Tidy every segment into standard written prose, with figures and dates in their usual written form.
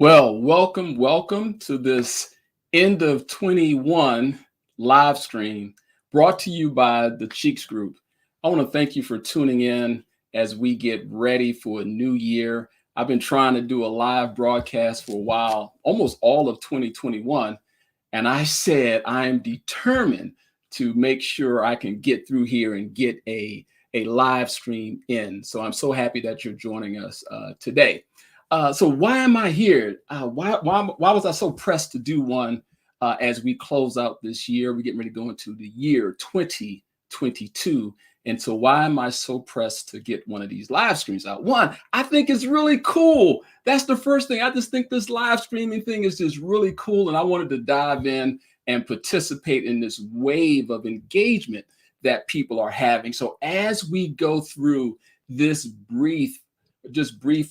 Well, welcome to this end of 21 live stream brought to you by the Cheeks Group. I want to thank you for tuning in as we get ready for a new year. I've been trying to do a live broadcast for a while, almost all of 2021, and I said I am determined to make sure I can get through here and get a live stream in. So I'm so happy that you're joining us today. So why am I here? Why was I so pressed to do one as we close out this year? We're getting ready to go into the year 2022. And so why am I so pressed to get one of these live streams out? One, I think it's really cool. That's the first thing. I just think this live streaming thing is just really cool. And I wanted to dive in and participate in this wave of engagement that people are having. So as we go through this brief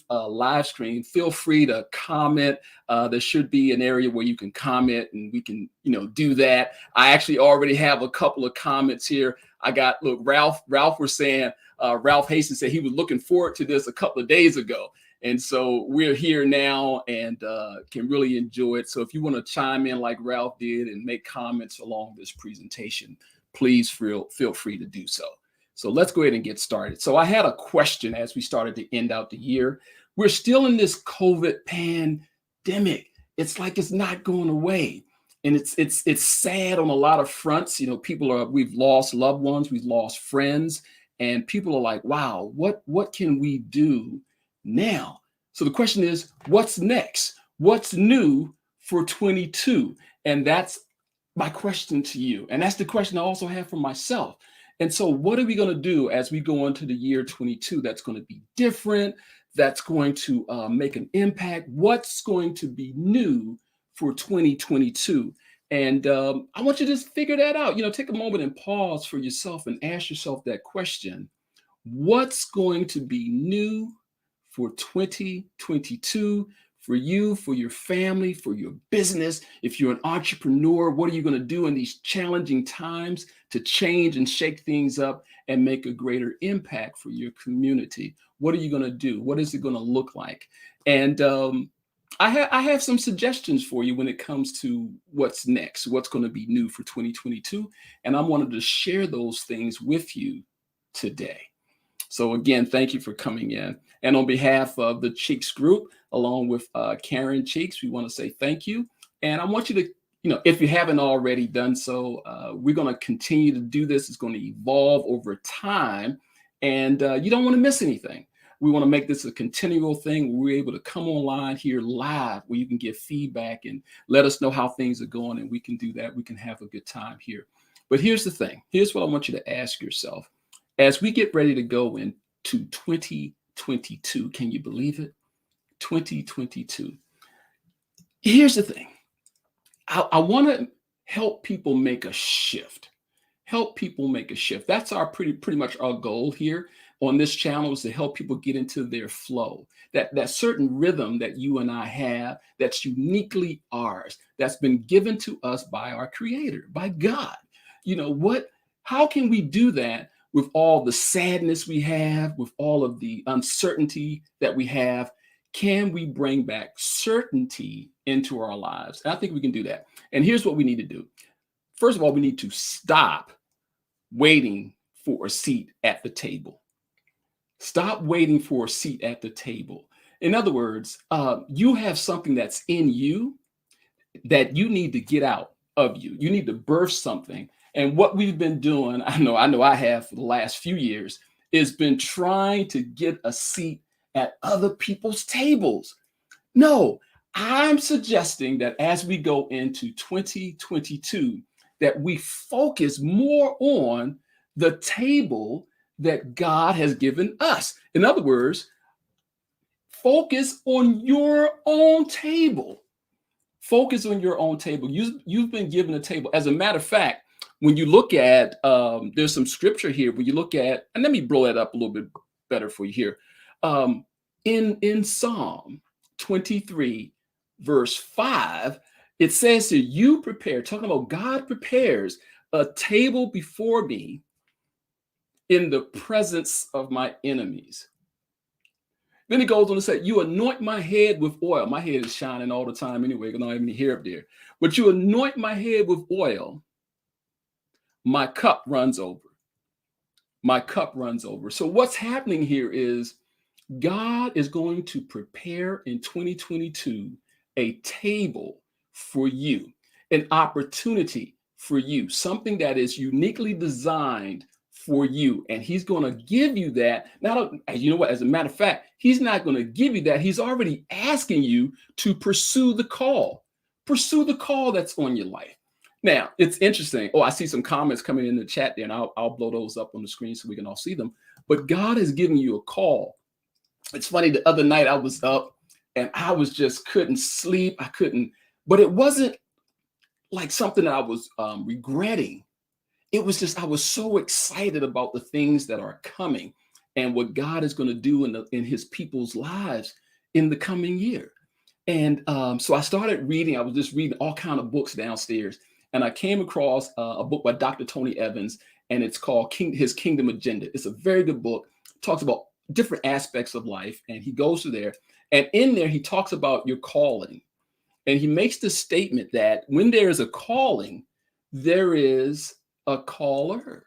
live stream, feel free to comment. There should be an area where you can comment and we can do that. I actually already have a couple of comments here. I got, look, Ralph was saying, Ralph Hastings said he was looking forward to this a couple of days ago. And so we're here now and can really enjoy it. So if you want to chime in like Ralph did and make comments along this presentation, please feel free to do so. So let's go ahead and get started. So I had a question as we started to end out the year. We're still in this COVID pandemic. It's like it's not going away. And it's sad on a lot of fronts. We've lost loved ones, we've lost friends, and people are like, wow, what can we do now? So the question is, what's next? What's new for 22? And that's my question to you. And that's the question I also have for myself. And so what are we going to do as we go into the year 22 that's going to be different, that's going to make an impact? What's going to be new for 2022? And I want you to just figure that out. Take a moment and pause for yourself and ask yourself that question. What's going to be new for 2022? For you, for your family, for your business? If you're an entrepreneur, what are you going to do in these challenging times to change and shake things up and make a greater impact for your community? What are you going to do? What is it going to look like? And I have some suggestions for you when it comes to what's next, what's going to be new for 2022. And I wanted to share those things with you today. So again, thank you for coming in. And on behalf of the Cheeks Group, along with Karen Cheeks, we want to say thank you. And I want you to, if you haven't already done so, we're going to continue to do this. It's going to evolve over time. And you don't want to miss anything. We want to make this a continual thing where we're able to come online here live, where you can give feedback and let us know how things are going. And we can do that. We can have a good time here. But here's the thing. Here's what I want you to ask yourself. As we get ready to go into 2022, can you believe it? 2022. Here's the thing. I want to help people make a shift. Help people make a shift. That's our pretty much our goal here on this channel, is to help people get into their flow. That certain rhythm that you and I have that's uniquely ours, that's been given to us by our Creator, by God. How can we do that with all the sadness we have, with all of the uncertainty that we have? Can we bring back certainty into our lives? And I think we can do that. And here's what we need to do. First of all, we need to stop waiting for a seat at the table. Stop waiting for a seat at the table. In other words, you have something that's in you that you need to get out of you. You need to birth something. And what we've been doing, I know I have for the last few years, is been trying to get a seat at other people's tables. No, I'm suggesting that as we go into 2022, that we focus more on the table that God has given us. In other words, focus on your own table. Focus on your own table. You've been given a table. As a matter of fact, when you look at, there's some scripture here, when you look at, and let me blow that up a little bit better for you here. In Psalm 23, verse 5, it says that you prepare, talking about God prepares a table before me in the presence of my enemies. Then he goes on to say, you anoint my head with oil. My head is shining all the time anyway, because I don't have any hair up there. But you anoint my head with oil. My cup runs over. My cup runs over. So what's happening here is God is going to prepare in 2022 a table for you, an opportunity for you, something that is uniquely designed for you. And he's going to give you that. Now, you know what? As a matter of fact, he's not going to give you that. He's already asking you to pursue the call. Pursue the call that's on your life. Now, it's interesting. Oh, I see some comments coming in the chat there, and I'll blow those up on the screen so we can all see them. But God has given you a call. It's funny, the other night I was up and I was just couldn't sleep. I couldn't, but it wasn't like something that I was regretting. It was just, I was so excited about the things that are coming and what God is going to do in his people's lives in the coming year. And so I started reading. I was just reading all kinds of books downstairs. And I came across a book by Dr. Tony Evans, and it's called His Kingdom Agenda. It's a very good book. It talks about different aspects of life. And he goes through there. And in there, he talks about your calling. And he makes the statement that when there is a calling, there is a caller.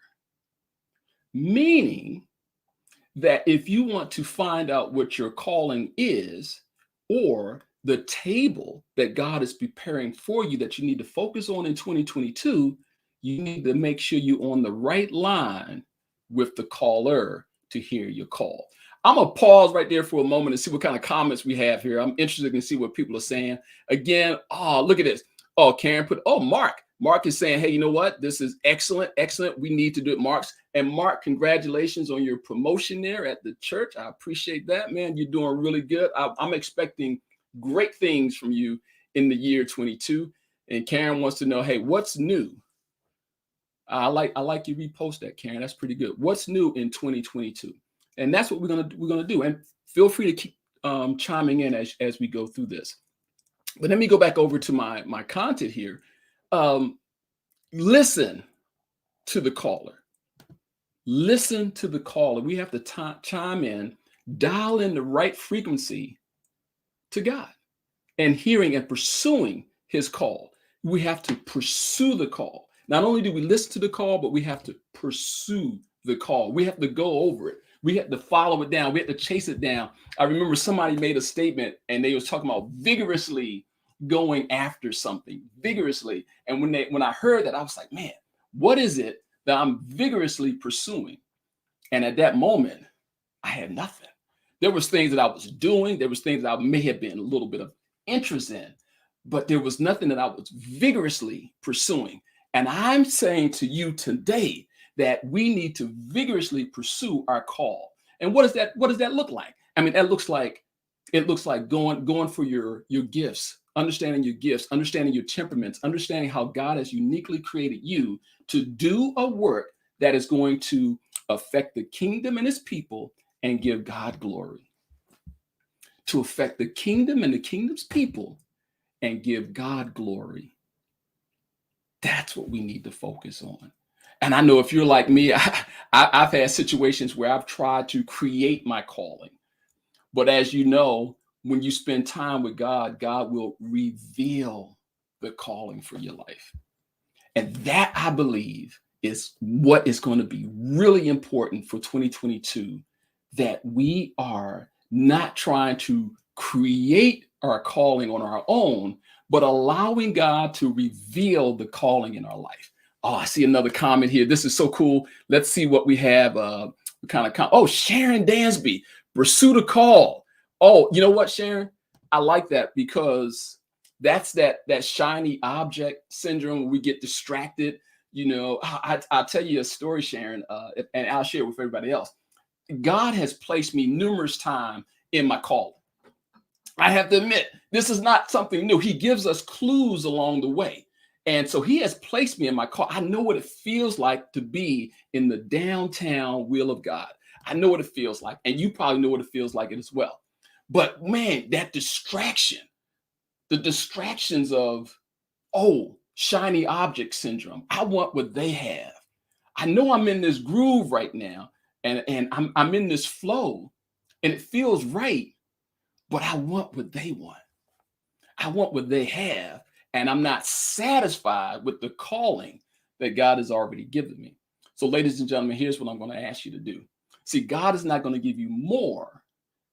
Meaning that if you want to find out what your calling is, or the table that God is preparing for you that you need to focus on in 2022, you need to make sure you're on the right line with the caller to hear your call. I'm going to pause right there for a moment and see what kind of comments we have here. I'm interested in see what people are saying. Again, oh, look at this. Oh, Karen put, oh, Mark. Mark is saying, hey, you know what? This is excellent, excellent. We need to do it, Mark's. And Mark, congratulations on your promotion there at the church. I appreciate that, man. You're doing really good. I'm expecting great things from you in the year 22. And Karen wants to know, hey, what's new? I like you repost that, Karen. That's pretty good. What's new in 2022? And that's what we're gonna do. And feel free to keep chiming in as we go through this. But let me go back over to my content here. Listen to the caller. Listen to the caller. We have to chime in, dial in the right frequency to God, and hearing and pursuing his call. We have to pursue the call. Not only do we listen to the call, but we have to pursue the call. We have to go over it. We have to follow it down. We have to chase it down. I remember somebody made a statement and they was talking about vigorously going after something, vigorously. And when I heard that, I was like, man, what is it that I'm vigorously pursuing? And at that moment, I had nothing. There was things that I was doing. There was things that I may have been a little bit of interest in, but there was nothing that I was vigorously pursuing. And I'm saying to you today that we need to vigorously pursue our call. And what does that look like? I mean, it looks like going for your gifts, understanding your gifts, understanding your temperaments, understanding how God has uniquely created you to do a work that is going to affect the kingdom and his people and give God glory. To affect the kingdom and the kingdom's people and give God glory. That's what we need to focus on. And I know if you're like me, I've had situations where I've tried to create my calling. But as you know, when you spend time with God, God will reveal the calling for your life. And that, I believe, is what is going to be really important for 2022, that we are not trying to create our calling on our own, but allowing God to reveal the calling in our life. Oh, I see another comment here. This is so cool. Let's see what we have. Oh, Sharon Dansby, pursue the call. Oh, you know what, Sharon? I like that because that's that shiny object syndrome where we get distracted. You know, I'll tell you a story, Sharon, and I'll share it with everybody else. God has placed me numerous times in my calling. I have to admit, this is not something new. He gives us clues along the way. And so he has placed me in my call. I know what it feels like to be in the downtown will of God. I know what it feels like. And you probably know what it feels like as well. But man, that distraction, the distractions of, oh, shiny object syndrome. I want what they have. I know I'm in this groove right now and I'm in this flow, and it feels right, but I want what they want. I want what they have, and I'm not satisfied with the calling that God has already given me. So, ladies and gentlemen, here's what I'm going to ask you to do. See, God is not going to give you more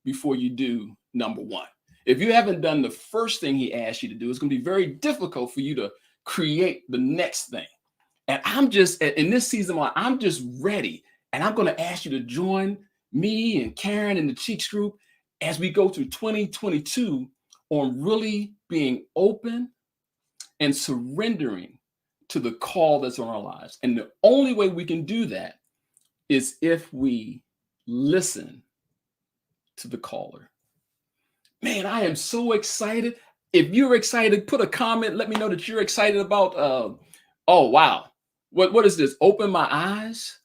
before you do number one. If you haven't done the first thing he asked you to do, it's going to be very difficult for you to create the next thing. And I'm just in this season, I'm just ready. And I'm going to ask you to join me and Karen and the Cheeks group as we go through 2022 on really being open and surrendering to the call that's on our lives. And the only way we can do that is if we listen to the caller. Man, I am so excited. If you're excited, put a comment. Let me know that you're excited about, oh, wow. What is this? Open my eyes.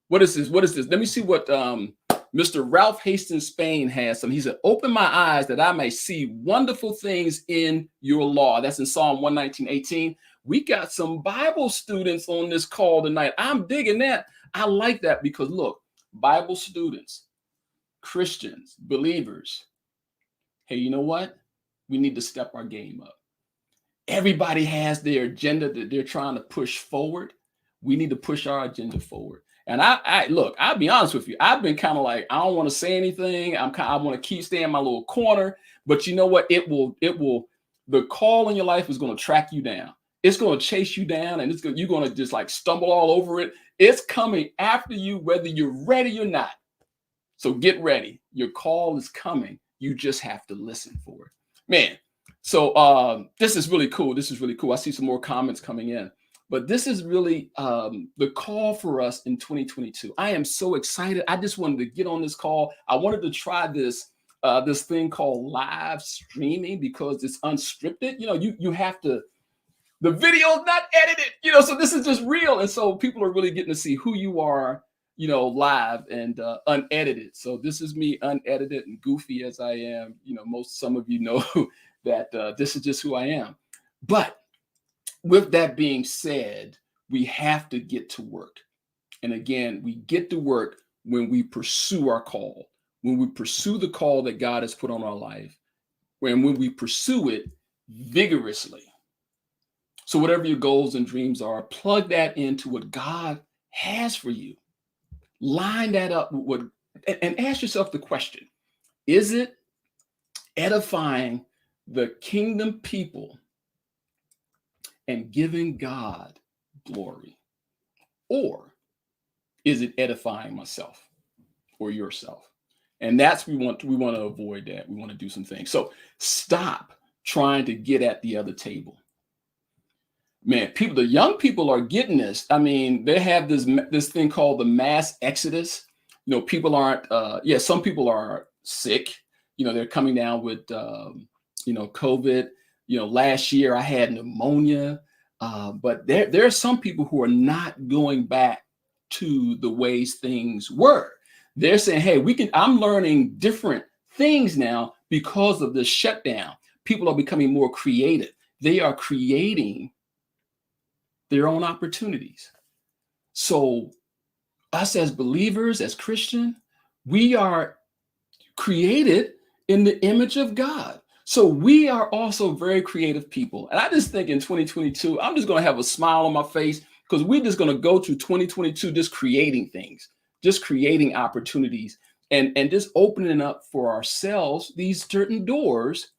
What is this? What is this? Let me see what Mr. Ralph Hastings Spain has. He said, open my eyes that I may see wonderful things in your law. That's in Psalm 119:18. We got some Bible students on this call tonight. I'm digging that. I like that because look, Bible students, Christians, believers, hey, you know what? We need to step our game up. Everybody has their agenda that they're trying to push forward. We need to push our agenda forward. And I look, I'll be honest with you. I've been kind of like, I don't want to say anything. I want to keep staying in my little corner. But you know what? The call in your life is going to track you down. It's going to chase you down, and you're going to just like stumble all over it. It's coming after you, whether you're ready or not. So get ready. Your call is coming. You just have to listen for it. Man, so this is really cool. This is really cool. I see some more comments coming in. But this is really the call for us in 2022. I am so excited. I just wanted to get on this call. I wanted to try this thing called live streaming because it's unscripted. You know, you have to, the video is not edited, so this is just real. And so people are really getting to see who you are, live and unedited. So this is me unedited and goofy as I am. Some of you know that this is just who I am. But with that being said, we have to get to work. And again, we get to work when we pursue our call, when we pursue the call that God has put on our life, when we pursue it vigorously. So whatever your goals and dreams are, plug that into what God has for you. Line that up with and ask yourself the question, is it edifying the kingdom people and giving God glory? Or is it edifying myself or yourself? And that's we want to avoid that. We want to do some things. So stop trying to get at the other table. Man, the young people are getting this. I mean, they have this thing called the mass exodus. People aren't, some people are sick. They're coming down with, COVID. Last year I had pneumonia. But there are some people who are not going back to the ways things were. They're saying, hey, I'm learning different things now because of this shutdown. People are becoming more creative. They are creating their own opportunities. So us as believers, as Christian, we are created in the image of God. So we are also very creative people. And I just think in 2022, I'm just going to have a smile on my face because we're just going to go through 2022 just creating things, just creating opportunities and just opening up for ourselves these certain doors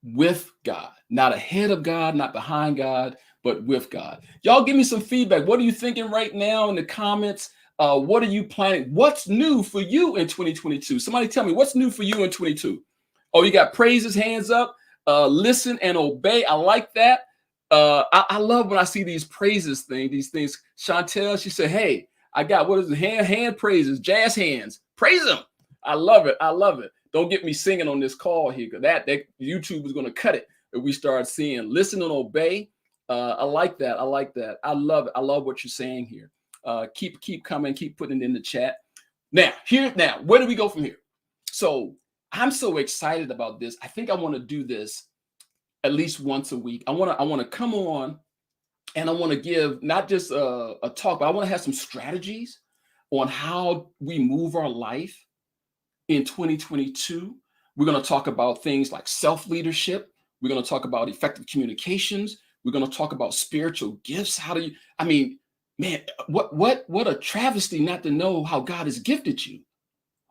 with God, not ahead of God, not behind God, but with God. Y'all give me some feedback. What are you thinking right now in the comments? What are you planning? What's new for you in 2022? Somebody tell me what's new for you in 22. Oh, you got praises, hands up, listen and obey. I like that. I love when I see these praises these things. Chantel, she said, hey, I got, what is it? Hand praises, jazz hands. Praise them. I love it. I love it. Don't get me singing on this call here because that YouTube is going to cut it if we start seeing listen and obey. I like that. I like that. I love it. I love what you're saying here. Keep coming. Keep putting it in the chat. Now, where do we go from here? So I'm so excited about this. I think I want to do this at least once a week. I want to come on and I want to give not just a talk, but I want to have some strategies on how we move our life in 2022. We're going to talk about things like self-leadership. We're going to talk about effective communications. We're going to talk about spiritual gifts. How do you, I mean, man, what a travesty not to know how God has gifted you.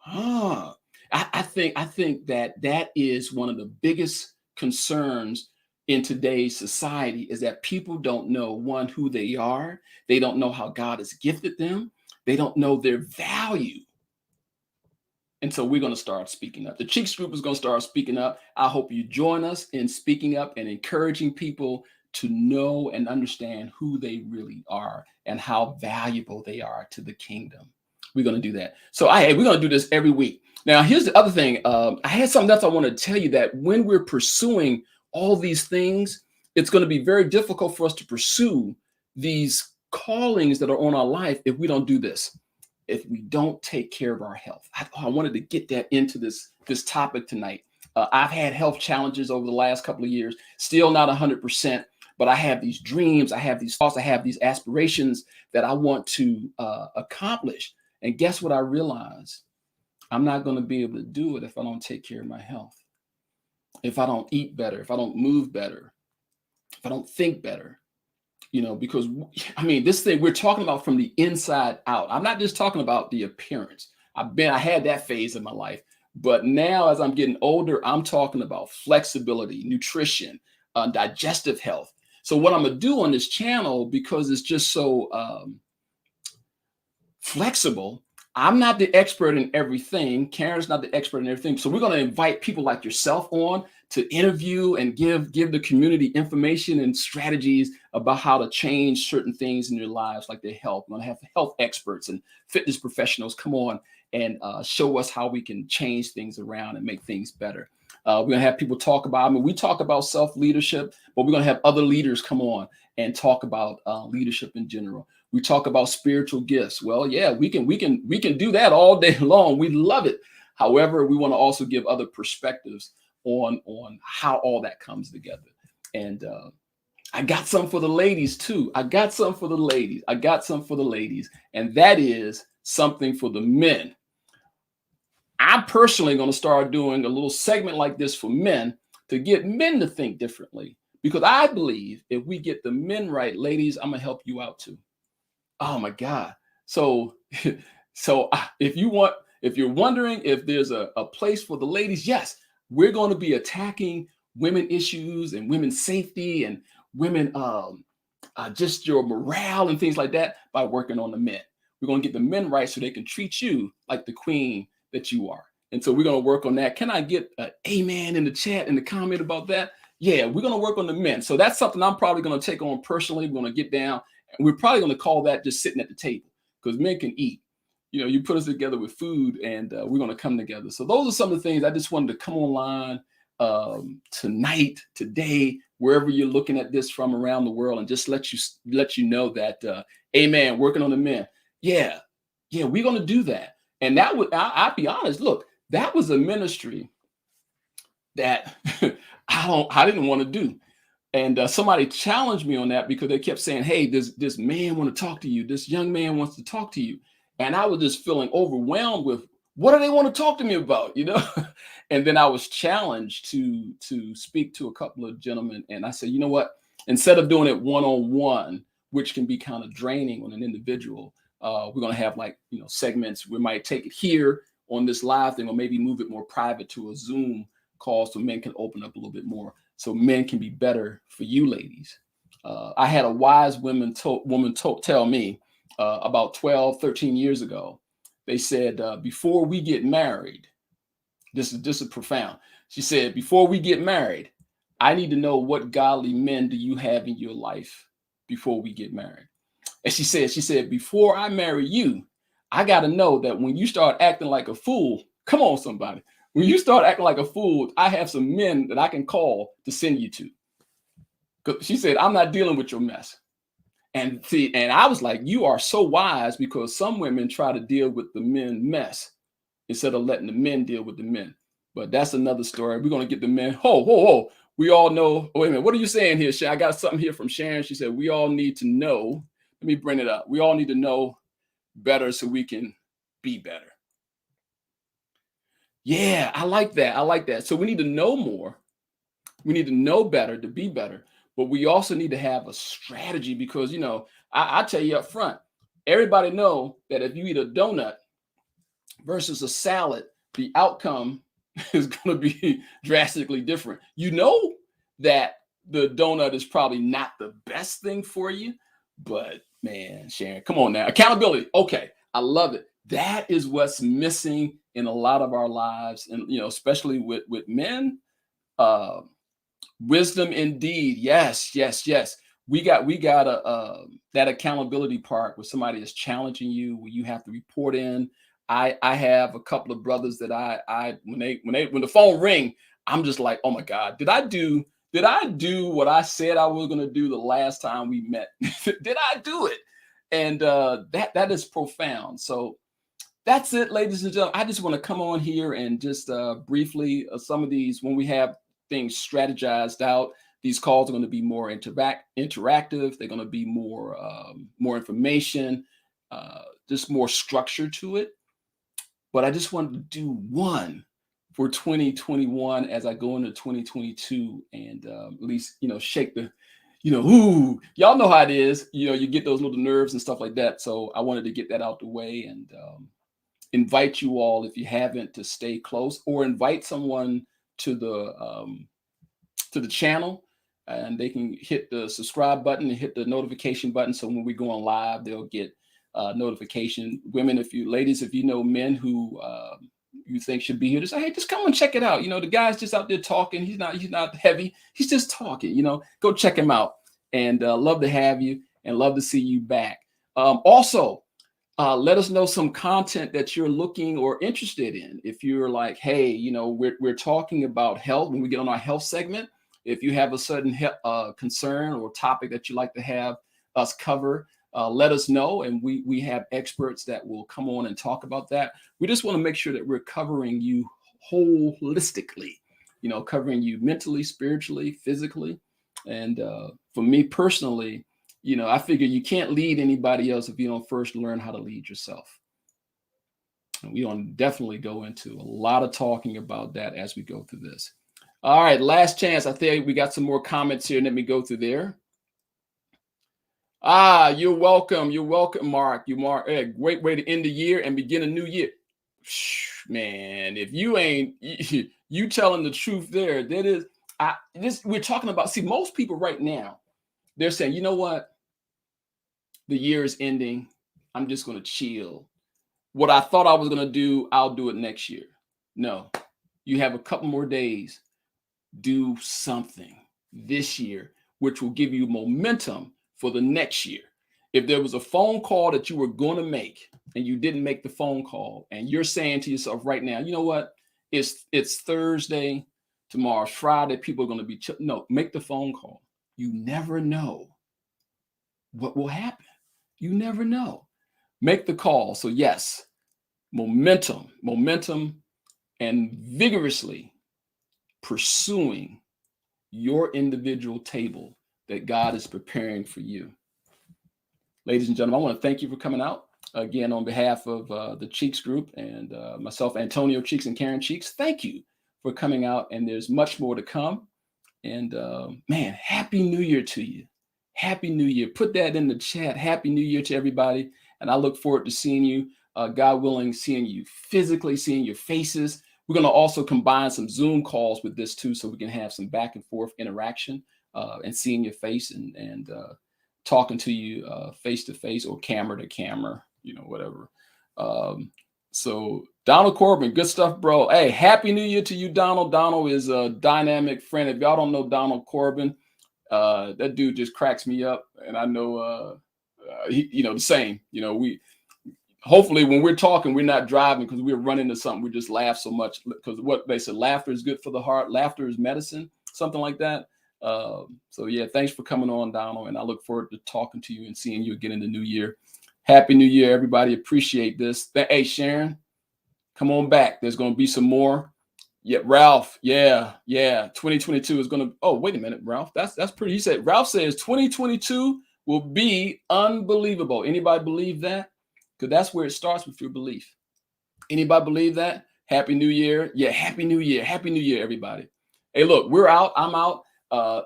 I think that is one of the biggest concerns in today's society, is that people don't know, one, who they are. They don't know how God has gifted them. They don't know their value. And so we're going to start speaking up. The Cheeks Group is going to start speaking up. I hope you join us in speaking up and encouraging people to know and understand who they really are and how valuable they are to the kingdom. We're going to do that. So we're going to do this every week. Now, here's the other thing. I had something else I want to tell you, that when we're pursuing all these things, it's going to be very difficult for us to pursue these callings that are on our life if we don't do this, if we don't take care of our health. I wanted to get that into this topic tonight. I've had health challenges over the last couple of years, still not 100%, but I have these dreams, I have these thoughts, I have these aspirations that I want to accomplish. And guess what I realized? I'm not going to be able to do it if I don't take care of my health, if I don't eat better, if I don't move better, if I don't think better. Because I mean, this thing we're talking about from the inside out. I'm not just talking about the appearance. I had that phase in my life, but now as I'm getting older, I'm talking about flexibility, nutrition, digestive health. So what I'm gonna do on this channel, because it's just so flexible, I'm not the expert in everything. Karen's not the expert in everything. So we're going to invite people like yourself on to interview and give the community information and strategies about how to change certain things in their lives, like their health. We're going to have health experts and fitness professionals come on and show us how we can change things around and make things better. We're going to have people talk about, we talk about self-leadership, but we're going to have other leaders come on and talk about leadership in general. We talk about spiritual gifts. Well, yeah, we can do that all day long. We love it. However, we want to also give other perspectives on how all that comes together. And I got some for the ladies too. And that is something for the men. I'm personally going to start doing a little segment like this for men, to get men to think differently, because I believe if we get the men right, ladies, I'm going to help you out too. Oh my God. So if you're wondering if there's a place for the ladies, yes, we're going to be attacking women issues and women's safety and women, just your morale and things like that by working on the men. We're going to get the men right so they can treat you like the queen that you are. And so we're going to work on that. Can I get an amen in the chat, in the comment about that? Yeah, we're going to work on the men. So that's something I'm probably going to take on personally. We're going to get down, and we're probably going to call that just sitting at the table, because men can eat. You put us together with food, and we're going to come together. So those are some of the things I just wanted to come online tonight, today, wherever you're looking at this from around the world, and just let you know that, amen, working on the men. Yeah, we're going to do that. And that would, I'll be honest, look, that was a ministry that I didn't want to do. And somebody challenged me on that, because they kept saying, hey, this man want to talk to you. This young man wants to talk to you. And I was just feeling overwhelmed with, what do they want to talk to me about? And then I was challenged to speak to a couple of gentlemen. And I said, you know what, instead of doing it one-on-one, which can be kind of draining on an individual, we're going to have segments. We might take it here on this live thing, or maybe move it more private to a Zoom call, so men can open up a little bit more, so men can be better for you ladies. I had a wise woman tell me about 12, 13 years ago. They said, before we get married, this is profound. She said, before we get married, I need to know what godly men do you have in your life before we get married. And she said, before I marry you, I got to know that when you start acting like a fool, come on, somebody. When you start acting like a fool, I have some men that I can call to send you to. She said, I'm not dealing with your mess. And I was like, you are so wise, because some women try to deal with the men mess instead of letting the men deal with the men. But that's another story. We're going to get the men. Ho. We all know. Wait a minute. What are you saying here, Sharon? I got something here from Sharon. She said, we all need to know. Let me bring it up. We all need to know better so we can be better. Yeah, I like that. I like that. So we need to know more. We need to know better to be better. But we also need to have a strategy because, I tell you up front, everybody know that if you eat a donut versus a salad, the outcome is going to be drastically different. You know that the donut is probably not the best thing for you, but man, Sharon, come on now. Accountability. Okay, I love it. That is what's missing in a lot of our lives, and especially with men. Uh, Wisdom indeed. Yes, yes, yes. We got that accountability part where somebody is challenging you, where you have to report in. I have a couple of brothers that I when the phone ring, I'm just like, oh my God, did I do what I said I was gonna do the last time we met? Did I do it? And that is profound. So that's it, ladies and gentlemen. I just want to come on here and just briefly, some of these, when we have things strategized out, these calls are going to be more interactive. They're going to be more information, just more structure to it. But I just wanted to do one for 2021 as I go into 2022, and at least shake the, ooh, y'all know how it is. You get those little nerves and stuff like that. So I wanted to get that out the way and invite you all, if you haven't, to stay close or invite someone to the channel, and they can hit the subscribe button and hit the notification button. So when we go on live, they'll get notification. Women, ladies, if you know men who you think should be here, just say, hey, just come and check it out. The guy's just out there talking. He's not heavy. He's just talking. Go check him out. And love to have you and love to see you back. Also, let us know some content that you're looking or interested in. If you're like, hey, we're talking about health when we get on our health segment. If you have a certain concern or topic that you'd like to have us cover, let us know. And we have experts that will come on and talk about that. We just want to make sure that we're covering you holistically, covering you mentally, spiritually, physically. And for me personally, I figure you can't lead anybody else if you don't first learn how to lead yourself. And we want to definitely go into a lot of talking about that as we go through this. All right, last chance. I think we got some more comments here. Let me go through there. You're welcome. You're welcome, Mark. Hey, great way to end the year and begin a new year. Man, if you ain't you telling the truth there, that is we're talking about. See, most people right now, they're saying, you know what? The year is ending. I'm just going to chill. What I thought I was going to do, I'll do it next year. No, you have a couple more days. Do something this year, which will give you momentum for the next year. If there was a phone call that you were going to make and you didn't make the phone call, and you're saying to yourself right now, you know what? It's Thursday, tomorrow's Friday. People are going to be no, make the phone call. You never know what will happen. You never know. Make the call. So yes, momentum, and vigorously pursuing your individual table that God is preparing for you. Ladies and gentlemen, I want to thank you for coming out. Again, on behalf of the Cheeks Group and myself, Antonio Cheeks and Karen Cheeks, thank you for coming out. And there's much more to come. And man, Happy New Year to you. Happy New Year. Put that in the chat. Happy New Year to everybody. And I look forward to seeing you, God willing, seeing you physically, seeing your faces. We're going to also combine some Zoom calls with this too, so we can have some back and forth interaction and seeing your face and talking to you face to face or camera to camera, whatever. So Donald Corbin, good stuff, bro. Hey, Happy New Year to you, Donald. Donald is a dynamic friend. If y'all don't know Donald Corbin, that dude just cracks me up. And I know, the same, we, hopefully when we're talking, we're not driving because we're running to something. We just laugh so much because what they said, laughter is good for the heart. Laughter is medicine, something like that. So yeah, thanks for coming on, Donald. And I look forward to talking to you and seeing you again in the new year. Happy New Year, everybody. Appreciate this. Hey, Sharon, come on back. There's going to be some more. Yeah, Ralph. Yeah. 2022 is going to, oh, wait a minute, Ralph. That's pretty. He said, Ralph says 2022 will be unbelievable. Anybody believe that? Because that's where it starts with your belief. Anybody believe that? Happy New Year. Yeah, Happy New Year. Happy New Year, everybody. Hey, look, we're out. I'm out.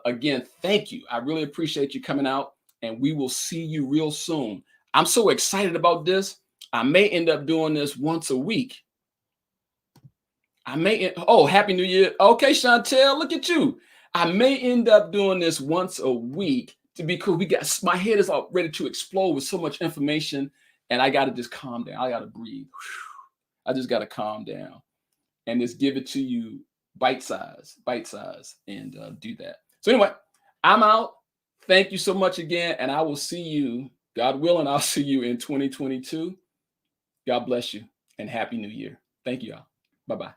Again, thank you. I really appreciate you coming out, and we will see you real soon. I'm so excited about this. I may end up doing this once a week. Oh, Happy New Year. Okay, Chantel, look at you. I may end up doing this once a week because my head is all ready to explode with so much information, and I got to just calm down. I got to breathe. I just got to calm down and just give it to you bite size, and do that. So anyway, I'm out. Thank you so much again, and I will see you, God willing, I'll see you in 2022. God bless you, and Happy New Year. Thank you all. Bye-bye.